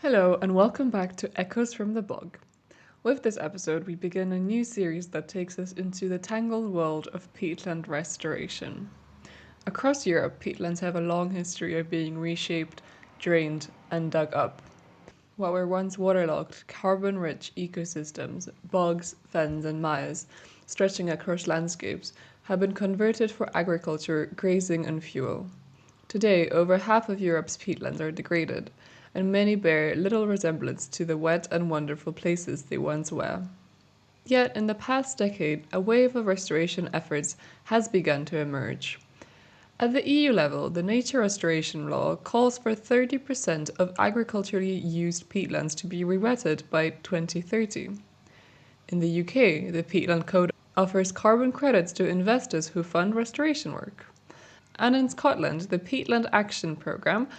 Hello, and welcome back to Echoes from the Bog. With this episode, we begin a new series that takes us into the tangled world of peatland restoration. Across Europe, peatlands have a long history of being reshaped, drained, and dug up. What were once waterlogged, carbon rich ecosystems, bogs, fens, and miles, stretching across landscapes, have been converted for agriculture, grazing, and fuel. Today, over half of Europe's peatlands are degraded, and many bear little resemblance to the wet and wonderful places they once were. Yet, in the past decade, a wave of restoration efforts has begun to emerge. At the EU level, the Nature Restoration Law calls for 30% of agriculturally used peatlands to be re-wetted by 2030. In the UK, the Peatland Code offers carbon credits to investors who fund restoration work. And in Scotland, the Peatland Action Programme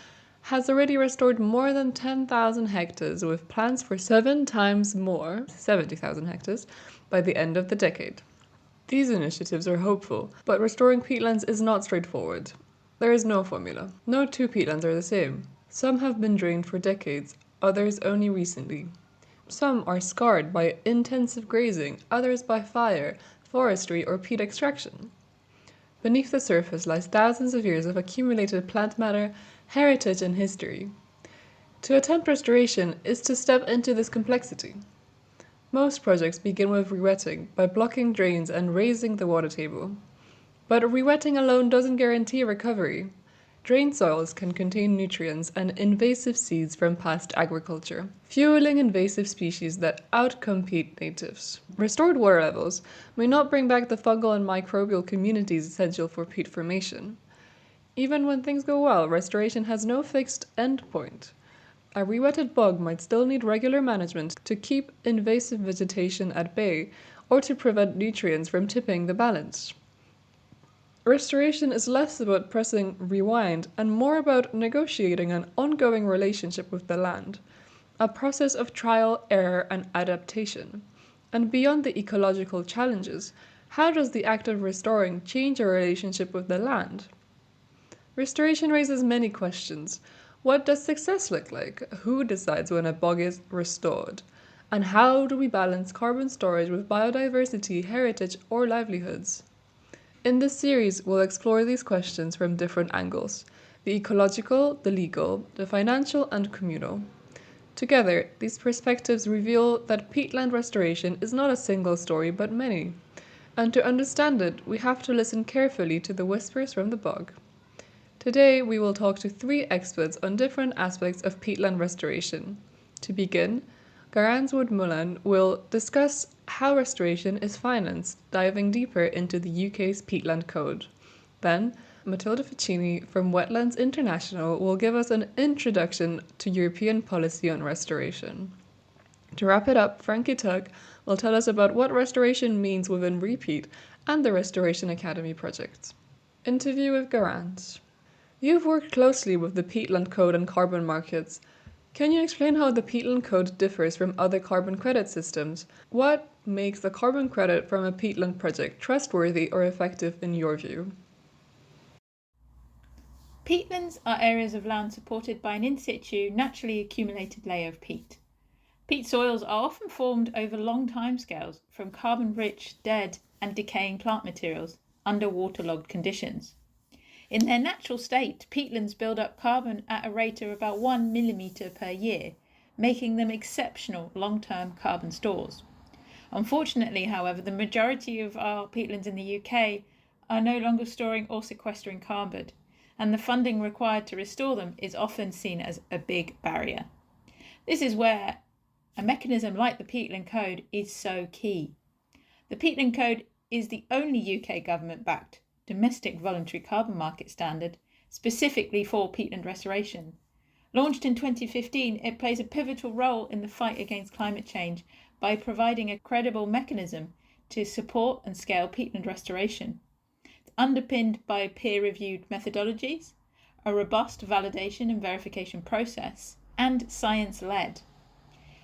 has already restored more than 10,000 hectares with plans for 7 times more, 70,000 hectares, by the end of the decade. These initiatives are hopeful, but restoring peatlands is not straightforward. There is no formula. No two peatlands are the same. Some have been drained for decades, others only recently. Some are scarred by intensive grazing, others by fire, forestry, or peat extraction. Beneath the surface lies thousands of years of accumulated plant matter, heritage, and history. To attempt restoration is to step into this complexity. Most projects begin with rewetting by blocking drains and raising the water table. But rewetting alone doesn't guarantee recovery. Drained soils can contain nutrients and invasive seeds from past agriculture, fueling invasive species that outcompete natives. Restored water levels may not bring back the fungal and microbial communities essential for peat formation. Even when things go well, restoration has no fixed endpoint. A rewetted bog might still need regular management to keep invasive vegetation at bay or to prevent nutrients from tipping the balance. Restoration is less about pressing rewind and more about negotiating an ongoing relationship with the land, a process of trial, error, and adaptation. And beyond the ecological challenges, how does the act of restoring change our relationship with the land? Restoration raises many questions. What does success look like? Who decides when a bog is restored? And how do we balance carbon storage with biodiversity, heritage, or livelihoods? In this series, we'll explore these questions from different angles: the ecological, the legal, the financial, and communal. Together, these perspectives reveal that peatland restoration is not a single story but many. And to understand it, we have to listen carefully to the whispers from the bog. Today, we will talk to 3 experts on different aspects of peatland restoration. To begin, Garance Wood-Mullen will discuss how restoration is financed, diving deeper into the UK's Peatland Code. Then, Matilda Ficini from Wetlands International will give us an introduction to European policy on restoration. To wrap it up, Frankie Tugg will tell us about what restoration means within RE-PEAT and the Restoration Academy project. Interview with Garance. You've worked closely with the Peatland Code and carbon markets. Can you explain how the Peatland Code differs from other carbon credit systems? What makes a carbon credit from a peatland project trustworthy or effective in your view? Peatlands are areas of land supported by an in situ, naturally accumulated layer of peat. Peat soils are often formed over long timescales from carbon-rich, dead and decaying plant materials under waterlogged conditions. In their natural state, peatlands build up carbon at a rate of about 1 millimetre per year, making them exceptional long-term carbon stores. Unfortunately, however, the majority of our peatlands in the UK are no longer storing or sequestering carbon, and the funding required to restore them is often seen as a big barrier. This is where a mechanism like the Peatland Code is so key. The Peatland Code is the only UK government-backed domestic voluntary carbon market standard specifically for peatland restoration. Launched in 2015, it plays a pivotal role in the fight against climate change by providing a credible mechanism to support and scale peatland restoration. It's underpinned by peer-reviewed methodologies, a robust validation and verification process, and science-led.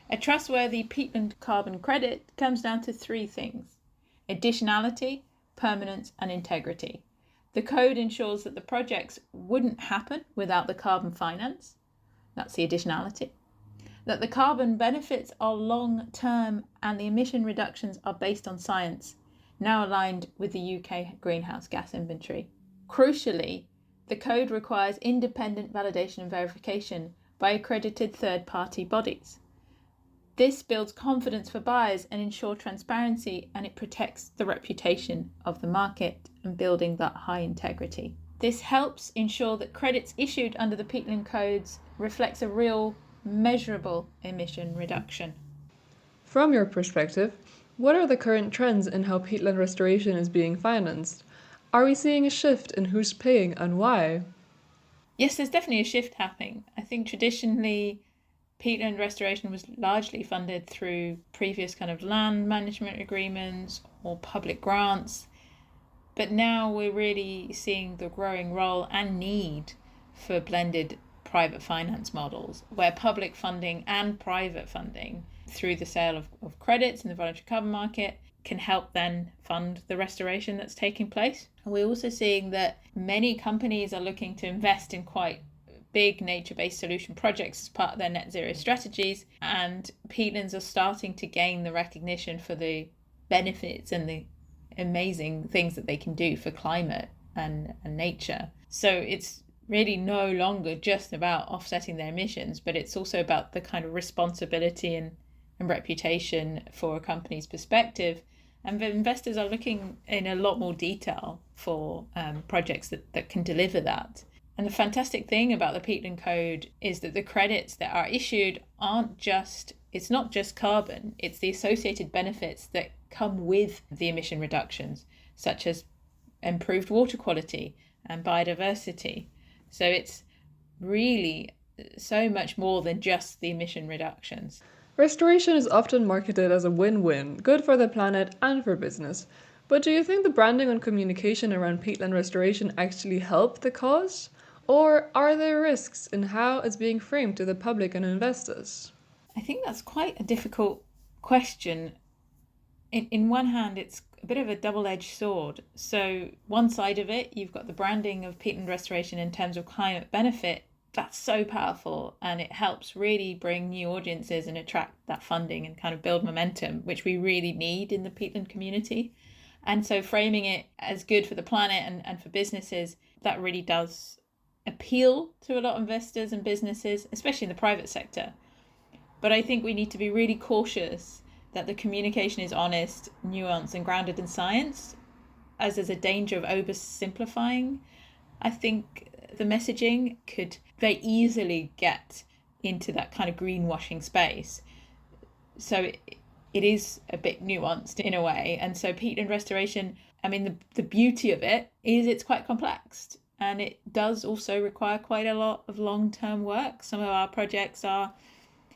A trustworthy peatland carbon credit comes down to 3 things: additionality, permanence, and integrity. The code ensures that the projects wouldn't happen without the carbon finance. That's the additionality. that the carbon benefits are long-term and the emission reductions are based on science, now aligned with the UK greenhouse gas inventory. Crucially, the code requires independent validation and verification by accredited third-party bodies. This builds confidence for buyers and ensures transparency, and it protects the reputation of the market and building that high integrity. This helps ensure that credits issued under the peatland codes reflects a real, measurable emission reduction. From your perspective, what are the current trends in how peatland restoration is being financed? Are we seeing a shift in who's paying and why? Yes, there's definitely a shift happening. I think traditionally peatland restoration was largely funded through previous kind of land management agreements or public grants. But now we're really seeing the growing role and need for blended private finance models, where public funding and private funding through the sale of credits in the voluntary carbon market can help then fund the restoration that's taking place. And we're also seeing that many companies are looking to invest in quite big nature-based solution projects as part of their net zero strategies, and peatlands are starting to gain the recognition for the benefits and the amazing things that they can do for climate and nature. So it's really no longer just about offsetting their emissions, but it's also about the kind of responsibility and reputation for a company's perspective. And the investors are looking in a lot more detail for projects that can deliver that. And the fantastic thing about the peatland code is that the credits that are issued it's not just carbon, it's the associated benefits that come with the emission reductions, such as improved water quality and biodiversity. So it's really so much more than just the emission reductions. Restoration is often marketed as a win-win, good for the planet and for business. But do you think the branding and communication around peatland restoration actually help the cause? Or are there risks in how it's being framed to the public and investors? I think that's quite a difficult question. In one hand, it's a bit of a double-edged sword. So one side of it, you've got the branding of peatland restoration in terms of climate benefit. That's so powerful, and it helps really bring new audiences and attract that funding and kind of build momentum, which we really need in the peatland community. And so framing it as good for the planet and for businesses, that really does appeal to a lot of investors and businesses, especially in the private sector. But I think we need to be really cautious that the communication is honest, nuanced, and grounded in science, as there's a danger of oversimplifying. I think the messaging could very easily get into that kind of greenwashing space. So it is a bit nuanced in a way. And so peatland restoration, I mean, the beauty of it is it's quite complex. And it does also require quite a lot of long-term work. Some of our projects are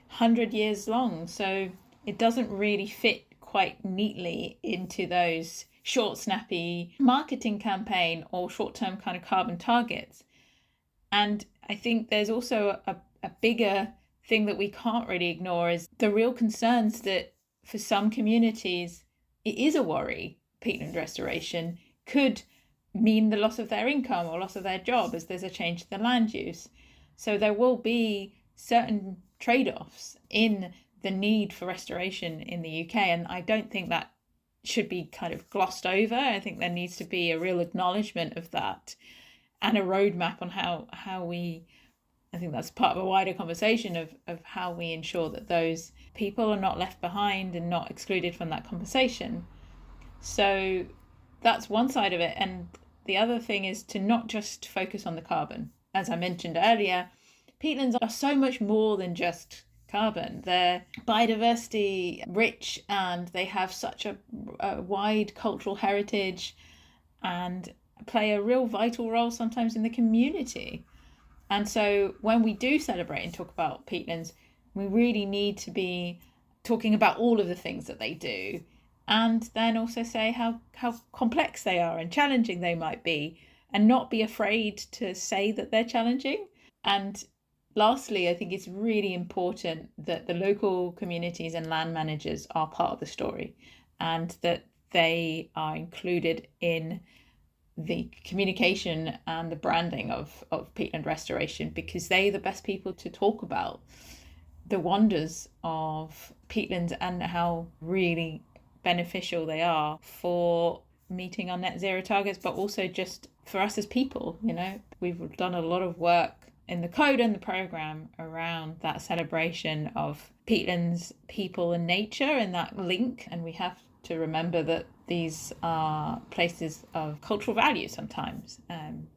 100 years long. So it doesn't really fit quite neatly into those short, snappy marketing campaign or short-term kind of carbon targets. And I think there's also a bigger thing that we can't really ignore is the real concerns that for some communities, it is a worry. Peatland restoration could mean the loss of their income or loss of their job as there's a change to the land use. So there will be certain trade-offs in the need for restoration in the UK, and I don't think that should be kind of glossed over. I think there needs to be a real acknowledgement of that and a roadmap on how we, I think that's part of a wider conversation of how we ensure that those people are not left behind and not excluded from that conversation. So that's one side of it. And the other thing is to not just focus on the carbon. As I mentioned earlier, peatlands are so much more than just carbon. They're biodiversity rich and they have such a wide cultural heritage and play a real vital role sometimes in the community. And so when we do celebrate and talk about peatlands, we really need to be talking about all of the things that they do, and then also say how complex they are and challenging they might be, and not be afraid to say that they're challenging. And lastly, I think it's really important that the local communities and land managers are part of the story and that they are included in the communication and the branding of peatland restoration, because they're the best people to talk about the wonders of peatlands and how really beneficial they are for meeting our net zero targets, but also just for us as people. We've done a lot of work in the code and the program around that celebration of peatlands, people and nature, and that link. And we have to remember that these are places of cultural value sometimes.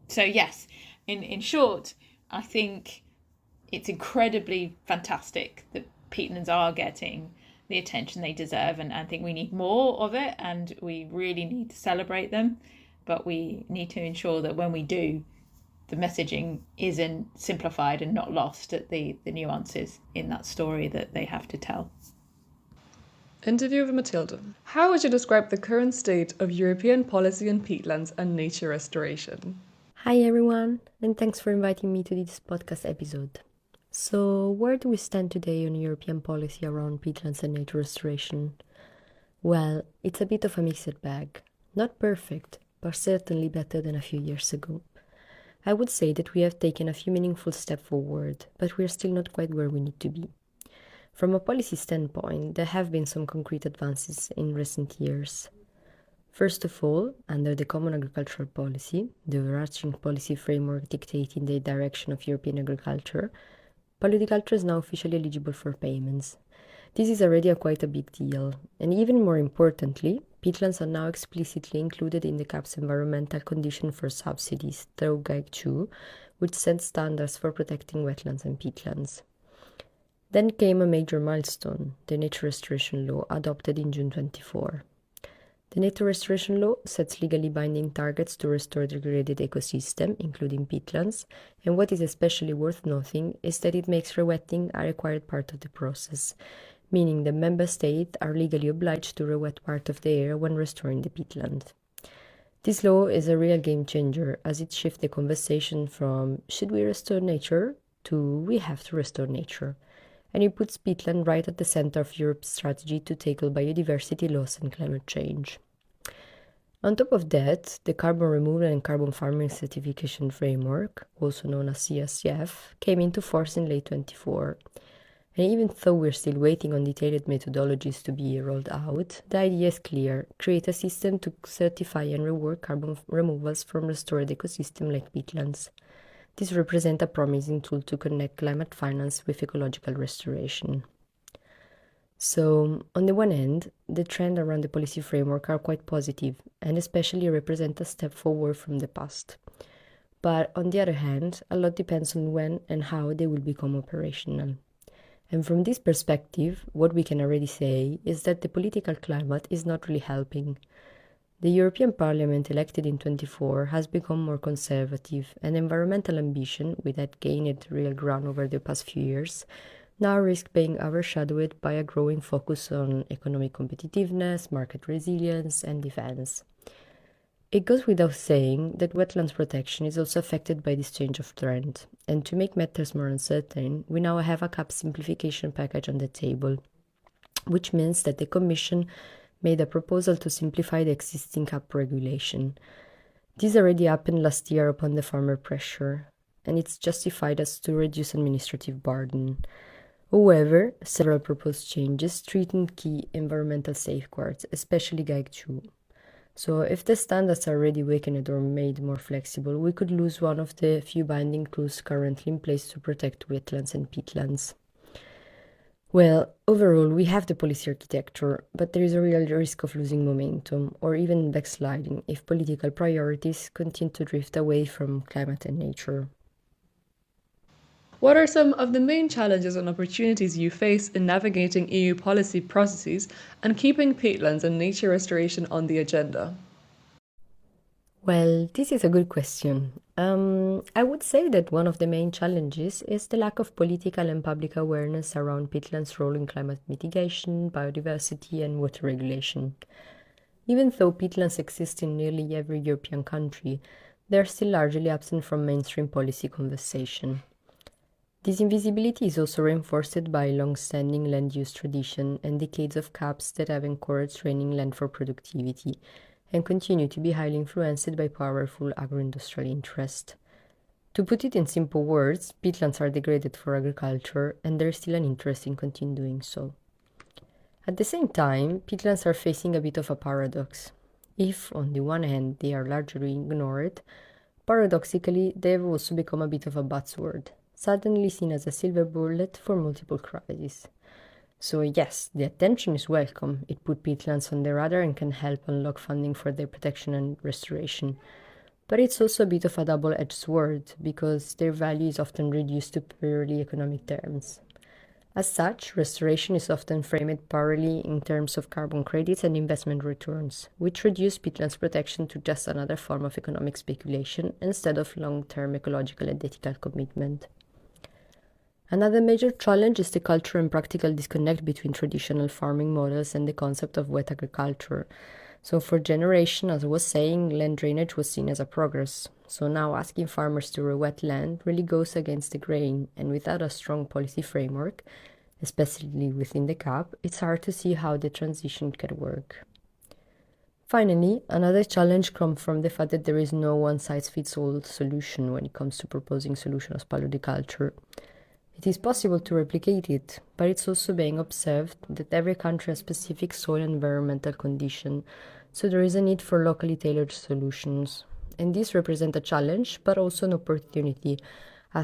So yes, in short, I think it's incredibly fantastic that peatlands are getting the attention they deserve, and I think we need more of it, and we really need to celebrate them, but we need to ensure that when we do, the messaging isn't simplified and not lost at the nuances in that story that they have to tell. Interview with Matilda. How would you describe the current state of European policy on peatlands and nature restoration? Hi everyone, and thanks for inviting me to this podcast episode. So, where do we stand today on European policy around peatlands and nature restoration? Well, it's a bit of a mixed bag. Not perfect, but certainly better than a few years ago. I would say that we have taken a few meaningful steps forward, but we are still not quite where we need to be. From a policy standpoint, there have been some concrete advances in recent years. First of all, under the Common Agricultural Policy, the overarching policy framework dictating the direction of European agriculture, polyculture is now officially eligible for payments. This is already quite a big deal, and even more importantly, peatlands are now explicitly included in the CAP's environmental condition for subsidies through Guide 2, which sets standards for protecting wetlands and peatlands. Then came a major milestone, the Nature Restoration Law, adopted in June 24. The Nature Restoration Law sets legally binding targets to restore degraded ecosystem, including peatlands, and what is especially worth noting is that it makes rewetting a required part of the process, meaning the member states are legally obliged to rewet part of the area when restoring the peatland. This law is a real game changer, as it shifts the conversation from should we restore nature to we have to restore nature, and it puts peatland right at the center of Europe's strategy to tackle biodiversity loss and climate change. On top of that, the Carbon Removal and Carbon Farming Certification Framework, also known as CSCF, came into force in late 24. And even though we're still waiting on detailed methodologies to be rolled out, the idea is clear: create a system to certify and reward carbon removals from restored ecosystems like peatlands. This represents a promising tool to connect climate finance with ecological restoration. So, on the one hand, the trend around the policy framework are quite positive and especially represent a step forward from the past. But on the other hand, a lot depends on when and how they will become operational. And from this perspective, what we can already say is that the political climate is not really helping. The European Parliament elected in 24 has become more conservative, and environmental ambition, which had gained real ground over the past few years, now risk being overshadowed by a growing focus on economic competitiveness, market resilience, and defense. It goes without saying that wetlands protection is also affected by this change of trend, and to make matters more uncertain, we now have a CAP simplification package on the table, which means that the Commission made a proposal to simplify the existing CAP regulation. This already happened last year upon the farmer pressure, and it's justified as to reduce administrative burden. However, several proposed changes threaten key environmental safeguards, especially Guide 2. So if the standards are already weakened or made more flexible, we could lose one of the few binding tools currently in place to protect wetlands and peatlands. Well, overall, we have the policy architecture, but there is a real risk of losing momentum or even backsliding if political priorities continue to drift away from climate and nature. What are some of the main challenges and opportunities you face in navigating EU policy processes and keeping peatlands and nature restoration on the agenda? Well, this is a good question. I would say that one of the main challenges is the lack of political and public awareness around peatlands' role in climate mitigation, biodiversity, and water regulation. Even though peatlands exist in nearly every European country, they are still largely absent from mainstream policy conversation. This invisibility is also reinforced by long-standing land use tradition and decades of CAPs that have encouraged training land for productivity, and continue to be highly influenced by powerful agro-industrial interest. To put it in simple words, peatlands are degraded for agriculture, and there is still an interest in continuing doing so. At the same time, peatlands are facing a bit of a paradox. If, on the one hand, they are largely ignored, paradoxically, they have also become a bit of a buzzword, suddenly seen as a silver bullet for multiple crises. So yes, the attention is welcome. It put peatlands on the radar and can help unlock funding for their protection and restoration. But it's also a bit of a double-edged sword, because their value is often reduced to purely economic terms. As such, restoration is often framed purely in terms of carbon credits and investment returns, which reduce peatlands protection to just another form of economic speculation instead of long-term ecological and ethical commitment. Another major challenge is the cultural and practical disconnect between traditional farming models and the concept of wet agriculture. So for generations, as I was saying, land drainage was seen as a progress. So now asking farmers to re-wet land really goes against the grain, and without a strong policy framework, especially within the CAP, it's hard to see how the transition can work. Finally, another challenge comes from the fact that there is no one-size-fits-all solution when it comes to proposing solutions of polyculture. It is possible to replicate it, but it's also being observed that every country has specific soil and environmental conditions, so there is a need for locally tailored solutions. And these represent a challenge, but also an opportunity.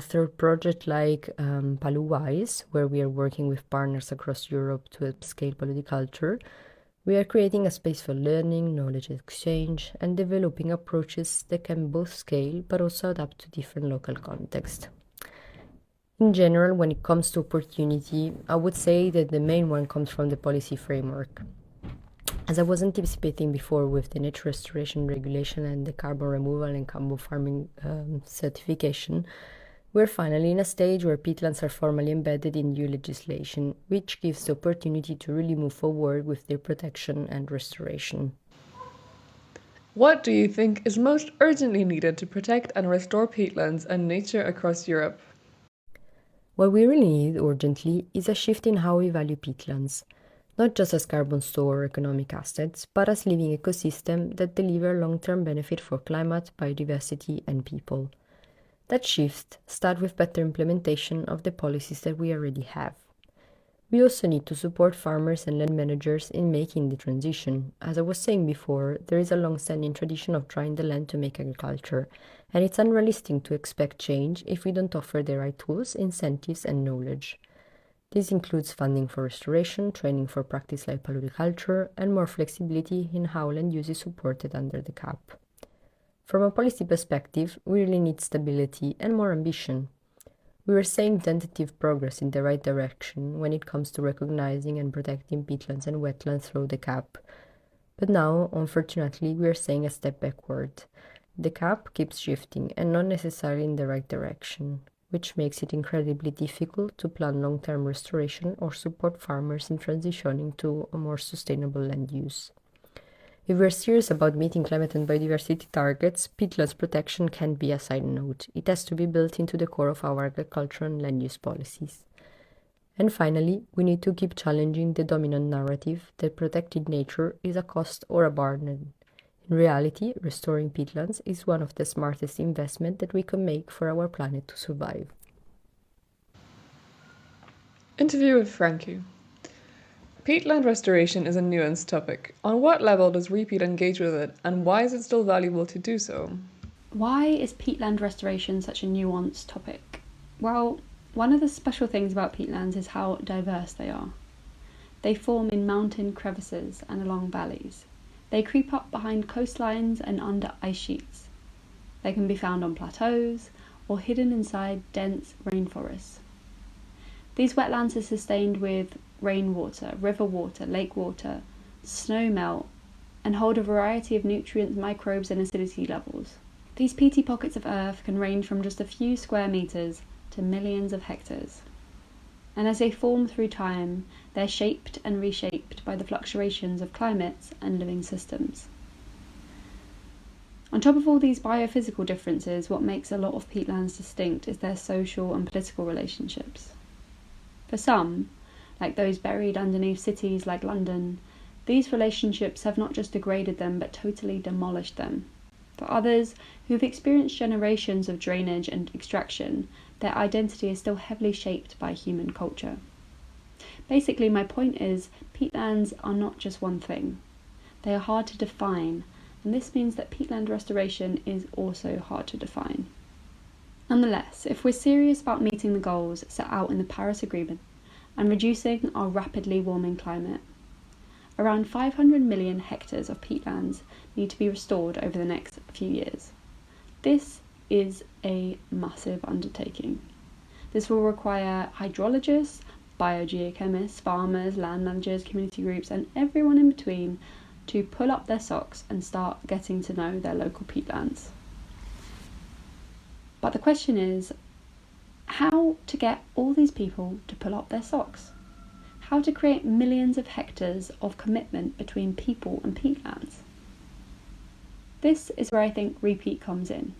Through a project like Paluwise, where we are working with partners across Europe to upscale polyculture, we are creating a space for learning, knowledge exchange, and developing approaches that can both scale but also adapt to different local contexts. In general, when it comes to opportunity, I would say that the main one comes from the policy framework. As I was anticipating before with the nature restoration regulation and the carbon removal and carbon farming certification, we're finally in a stage where peatlands are formally embedded in new legislation, which gives the opportunity to really move forward with their protection and restoration. What do you think is most urgently needed to protect and restore peatlands and nature across Europe? What we really need urgently is a shift in how we value peatlands, not just as carbon store or economic assets, but as living ecosystems that deliver long-term benefit for climate, biodiversity, and people. That shift starts with better implementation of the policies that we already have. We also need to support farmers and land managers in making the transition. As I was saying before, there is a long-standing tradition of drying the land to make agriculture, and it's unrealistic to expect change if we don't offer the right tools, incentives, and knowledge. This includes funding for restoration, training for practice like polyculture, and more flexibility in how land use is supported under the CAP. From a policy perspective, we really need stability and more ambition. We were seeing tentative progress in the right direction when it comes to recognizing and protecting peatlands and wetlands through the CAP. But now, unfortunately, we are seeing a step backward. The CAP keeps shifting and not necessarily in the right direction, which makes it incredibly difficult to plan long-term restoration or support farmers in transitioning to a more sustainable land use. If we're serious about meeting climate and biodiversity targets, peatlands protection can't be a side note. It has to be built into the core of our agriculture and land use policies. And finally, we need to keep challenging the dominant narrative that protecting nature is a cost or a burden. In reality, restoring peatlands is one of the smartest investments that we can make for our planet to survive. Interview with Frankie. Peatland restoration is a nuanced topic. On what level does RE-PEAT engage with it, and why is it still valuable to do so? Why is peatland restoration such a nuanced topic? Well, one of the special things about peatlands is how diverse they are. They form in mountain crevices and along valleys. They creep up behind coastlines and under ice sheets. They can be found on plateaus or hidden inside dense rainforests. These wetlands are sustained with rainwater, river water, lake water, snow melt, and hold a variety of nutrients, microbes, and acidity levels. These peaty pockets of earth can range from just a few square meters to millions of hectares. And as they form through time, they're shaped and reshaped by the fluctuations of climates and living systems. On top of all these biophysical differences, what makes a lot of peatlands distinct is their social and political relationships. For some, like those buried underneath cities like London, these relationships have not just degraded them but totally demolished them. For others, who've experienced generations of drainage and extraction, their identity is still heavily shaped by human culture. Basically, my point is, peatlands are not just one thing. They are hard to define, and this means that peatland restoration is also hard to define. Nonetheless, if we're serious about meeting the goals set out in the Paris Agreement and reducing our rapidly warming climate, around 500 million hectares of peatlands need to be restored over the next few years. This is a massive undertaking. This will require hydrologists, biogeochemists, farmers, land managers, community groups, and everyone in between to pull up their socks and start getting to know their local peatlands. But the question is, how to get all these people to pull up their socks? How to create millions of hectares of commitment between people and peatlands? This is where I think RE-PEAT comes in.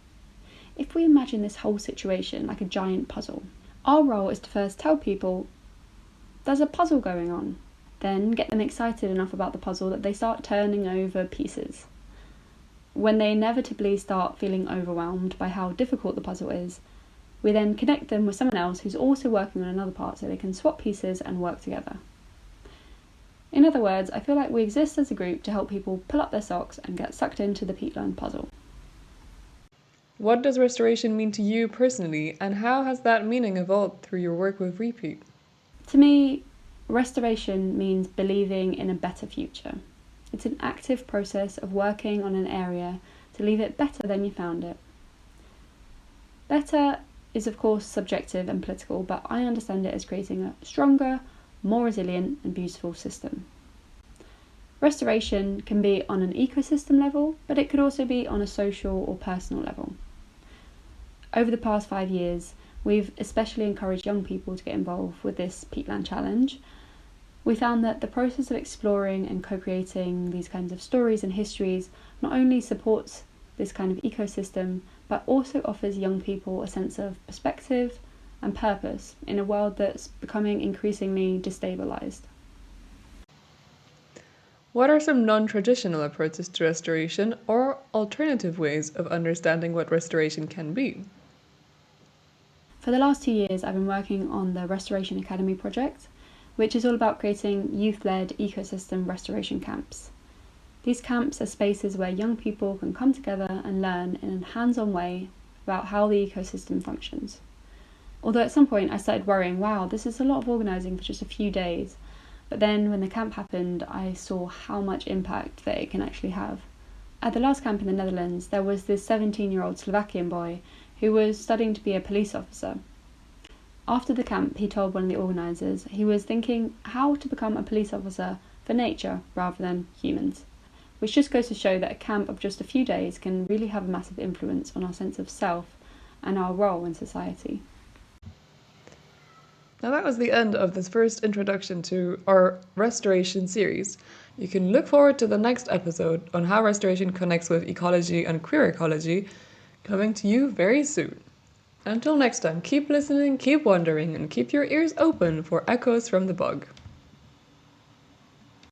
If we imagine this whole situation like a giant puzzle, our role is to first tell people there's a puzzle going on, then get them excited enough about the puzzle that they start turning over pieces. When they inevitably start feeling overwhelmed by how difficult the puzzle is, we then connect them with someone else who's also working on another part so they can swap pieces and work together. In other words, I feel like we exist as a group to help people pull up their socks and get sucked into the peatland puzzle. What does restoration mean to you personally, and how has that meaning evolved through your work with RE-PEAT? To me, restoration means believing in a better future. It's an active process of working on an area to leave it better than you found it. Better is of course subjective and political, but I understand it as creating a stronger, more resilient and beautiful system. Restoration can be on an ecosystem level, but it could also be on a social or personal level. Over the past 5 years, we've especially encouraged young people to get involved with this Peatland Challenge. We found that the process of exploring and co-creating these kinds of stories and histories not only supports this kind of ecosystem, but also offers young people a sense of perspective and purpose in a world that's becoming increasingly destabilised. What are some non-traditional approaches to restoration or alternative ways of understanding what restoration can be? For the last 2 years, I've been working on the Restoration Academy project, which is all about creating youth-led ecosystem restoration camps. These camps are spaces where young people can come together and learn in a hands-on way about how the ecosystem functions. Although at some point I started worrying, wow, this is a lot of organising for just a few days. But then when the camp happened, I saw how much impact that it can actually have. At the last camp in the Netherlands, there was this 17-year-old Slovakian boy who was studying to be a police officer. After the camp, he told one of the organisers he was thinking how to become a police officer for nature rather than humans, which just goes to show that a camp of just a few days can really have a massive influence on our sense of self and our role in society. Now that was the end of this first introduction to our restoration series. You can look forward to the next episode on how restoration connects with ecology and queer ecology, coming to you very soon. Until next time, keep listening, keep wondering, and keep your ears open for echoes from the bog.